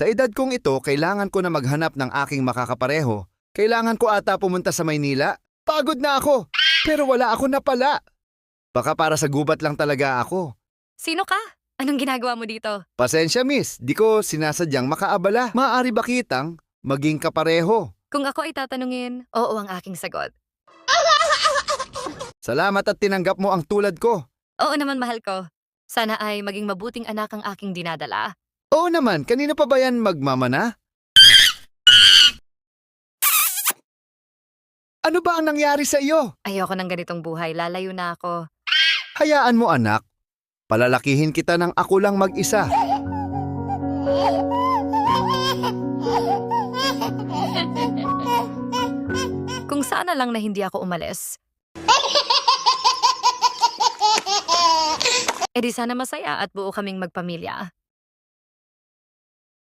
Sa edad kong ito, kailangan ko na maghanap ng aking makakapareho. Kailangan ko ata pumunta sa Maynila. Pagod na ako, pero wala ako napala. Baka para sa gubat lang talaga ako. Sino ka? Anong ginagawa mo dito? Pasensya miss, di ko sinasadyang makaabala. Maaari ba kitang maging kapareho? Kung ako ay tatanungin, oo ang aking sagot. Salamat at tinanggap mo ang tulad ko. Oo naman, mahal ko. Sana ay maging mabuting anak ang aking dinadala. Oo naman, kanina pa ba yan magmamana? Ano ba ang nangyari sa iyo? Ayoko ng ganitong buhay, lalayo na ako. Hayaan mo anak, palalakihin kita ng ako lang mag-isa. Kung sana lang na hindi ako umalis. E di sana masaya at buo kaming magpamilya.